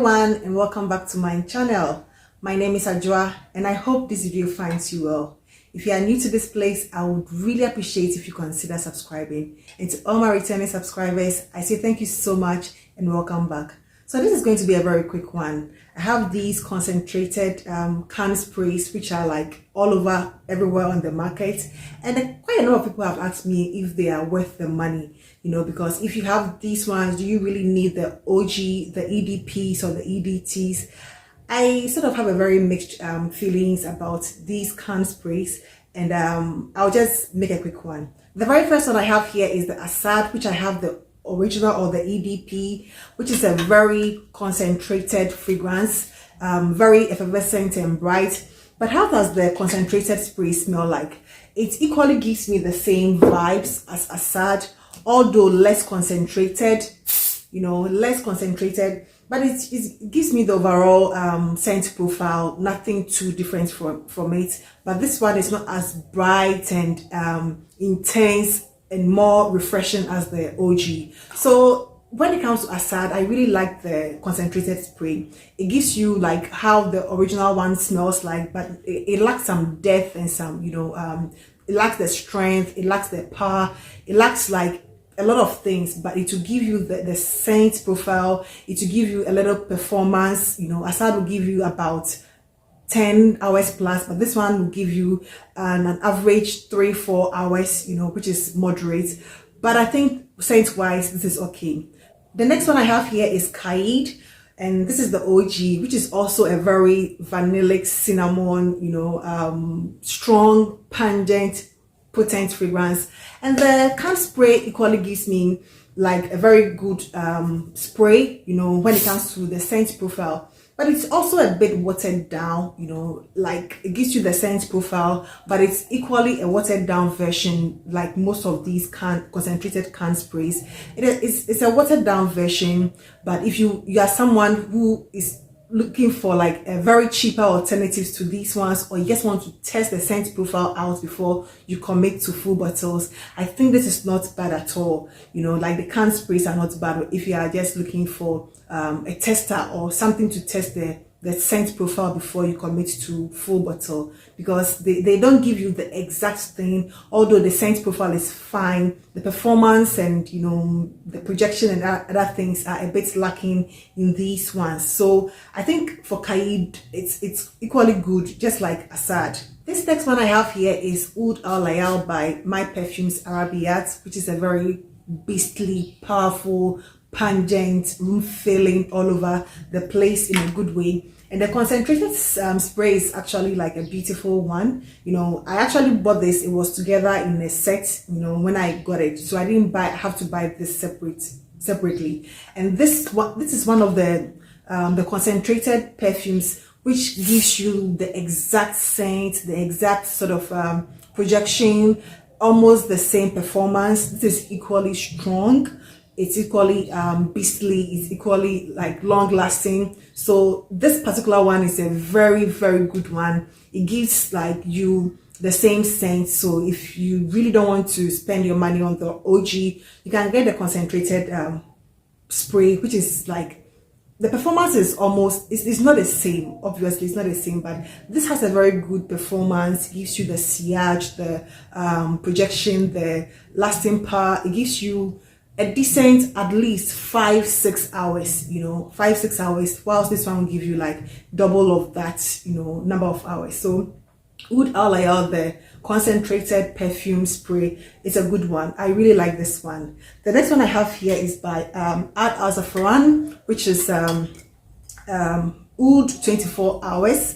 everyone, and welcome back to my channel. My name is Ajua and I hope this video finds you well. If you are new to this place, I would really appreciate if you consider subscribing. And to all my returning subscribers, I say thank you so much and welcome back. So this is going to be a very quick one. I have these concentrated can sprays which are like all over everywhere on the market, and quite a lot of people have asked me if they are worth the money, you know, because if you have these ones, do you really need the OG, the EDPs or the EDTs? I sort of have a very mixed feelings about these can sprays, and I'll just make a quick one. The very first one I have here is the Assad, which I have the original or the EDP, which is a very concentrated fragrance, very effervescent and bright. But how does the concentrated spray smell like? It equally gives me the same vibes as Assad, although less concentrated, you know, less concentrated, but it gives me the overall scent profile, nothing too different from it. But this one is not as bright and intense and more refreshing as the OG. So when it comes to Assad, I really like the concentrated spray. It gives you like how the original one smells like, but it lacks some depth and some, you know, it lacks the strength, it lacks the power, it lacks like a lot of things, but it will give you the scent profile, it will give you a little performance. You know, Assad will give you about 10 hours plus, but this one will give you an average 3-4 hours, you know, which is moderate. But I think scent wise, this is okay. The next one I have here is Kaid, and this is the OG, which is also a very vanillic cinnamon, you know, strong, pungent, potent fragrance. And the can spray equally gives me like a very good spray, you know, when it comes to the scent profile. But it's also a bit watered down, you know, like it gives you the scent profile, but it's equally a watered down version, like most of these concentrated can sprays. It's a watered down version, but if you are someone who is looking for like a very cheaper alternatives to these ones, or you just want to test the scent profile out before you commit to full bottles, I think this is not bad at all. You know, like the can sprays are not bad if you are just looking for a tester or something to test the scent profile before you commit to full bottle, because they don't give you the exact thing. Although the scent profile is fine, the performance and, you know, the projection and other things are a bit lacking in these ones. So I think for Kaid, it's equally good, just like Assad. This next one I have here is Oud Al Layal by My Perfumes Arabiat, which is a very beastly, powerful, pungent, room filling all over the place in a good way. And the concentrated spray is actually like a beautiful one. You know, I actually bought this, it was together in a set, you know, when I got it, so I didn't have to buy this separately. And this is one of the concentrated perfumes which gives you the exact scent, the exact sort of projection, almost the same performance. This is equally strong, it's equally beastly, it's equally like long lasting. So this particular one is a very, very good one. It gives like you the same scent. So if you really don't want to spend your money on the OG, you can get the concentrated spray, which is like, the performance is almost, it's not the same, obviously it's not the same, but this has a very good performance. It gives you the sillage, the projection, the lasting power. It gives you a decent at least 5-6 hours, you know, 5-6 hours, whilst this one will give you like double of that, you know, number of hours. So Oud Al Layal, the concentrated perfume spray, is a good one. I really like this one. The next one I have here is by Oud Al Zafran, which is Oud 24 hours.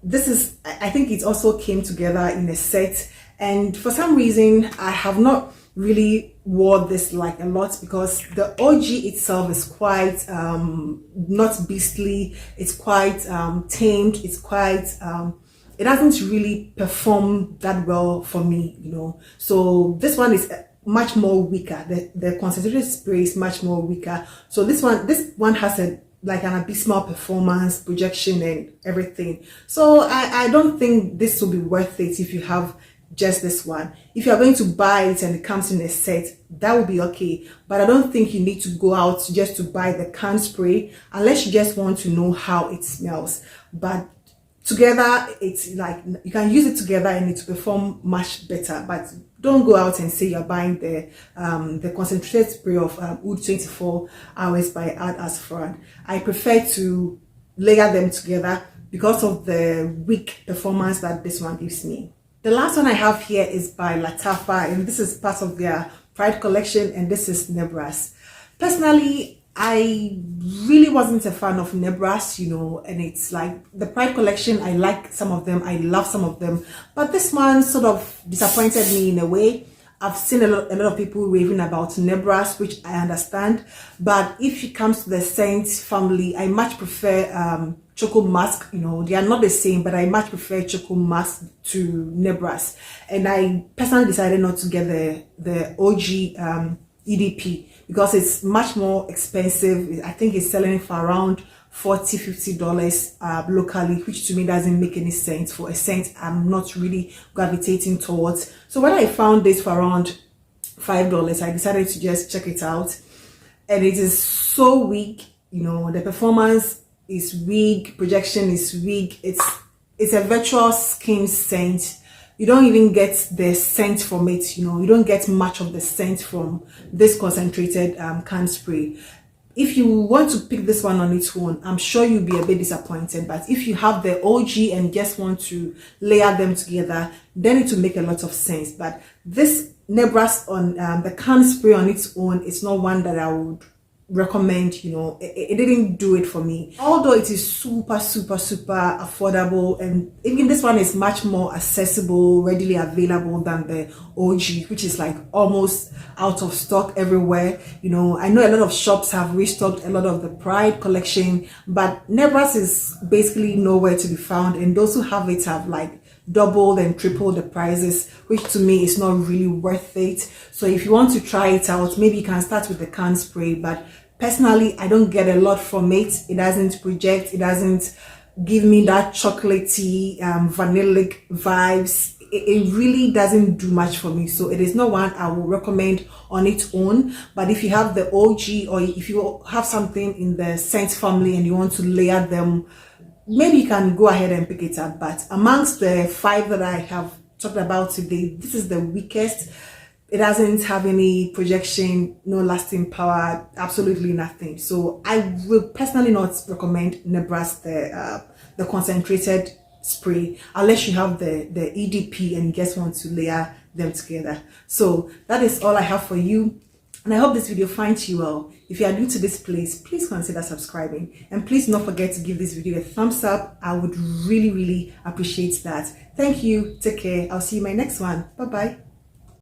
This is, I think it also came together in a set, and for some reason I have not really wore this like a lot, because the OG itself is quite not beastly, it's quite tamed, it's quite it doesn't really perform that well for me, you know. So this one is much more weaker. The concentrated spray is much more weaker. So this one has a like an abysmal performance, projection and everything. So I don't think this will be worth it if you have just this one. If you're going to buy it and it comes in a set, that will be okay. But I don't think you need to go out just to buy the can spray unless you just want to know how it smells. But together, it's like you can use it together and it will perform much better. But don't go out and say you're buying the concentrated spray of Oud 24 Hours by Art Asfrad. I prefer to layer them together because of the weak performance that this one gives me. The last one I have here is by Lattafa, and this is part of their Pride collection, and this is Nebras. Personally, I really wasn't a fan of Nebras, you know, and it's like the Pride collection, I like some of them, I love some of them, but this one sort of disappointed me in a way. I've seen a lot of people raving about Nebras, which I understand, but if it comes to the Scent family, I much prefer Choco Mask. You know, they are not the same, but I much prefer Choco Mask to Nebras, and I personally decided not to get the OG EDP because it's much more expensive. I think it's selling for around $40–50 locally, which to me doesn't make any sense for a scent I'm not really gravitating towards. So when I found this for around $5, I decided to just check it out, and it is so weak. You know, the performance is weak, projection is weak. It's a virtual skin scent. You don't even get the scent from it. You know, you don't get much of the scent from this concentrated can spray. If you want to pick this one on its own, I'm sure you'll be a bit disappointed. But if you have the OG and just want to layer them together, then it will make a lot of sense. But this Nebras on the can spray on its own, it's not one that I would recommend. You know, it didn't do it for me, although it is super affordable, and even this one is much more accessible, readily available than the OG, which is like almost out of stock everywhere. You know, I know a lot of shops have restocked a lot of the Pride collection, but Nebras is basically nowhere to be found, and those who have it have like doubled and tripled the prices, which to me is not really worth it. So if you want to try it out, maybe you can start with the can spray, but personally I don't get a lot from it. It doesn't project, it doesn't give me that chocolatey vanillic vibes. It really doesn't do much for me, so it is not one I will recommend on its own. But if you have the OG, or if you have something in the Scent family and you want to layer them, maybe you can go ahead and pick it up. But amongst the 5 that I have talked about today, this is the weakest. It doesn't have any projection, no lasting power, absolutely nothing. So I will personally not recommend Nebras, the concentrated spray, unless you have the EDP and you just want to layer them together. So that is all I have for you, and I hope this video finds you well. If you are new to this place, please consider subscribing, and please don't forget to give this video a thumbs up. I would really appreciate that. Thank you, take care, I'll see you in my next one. Bye bye.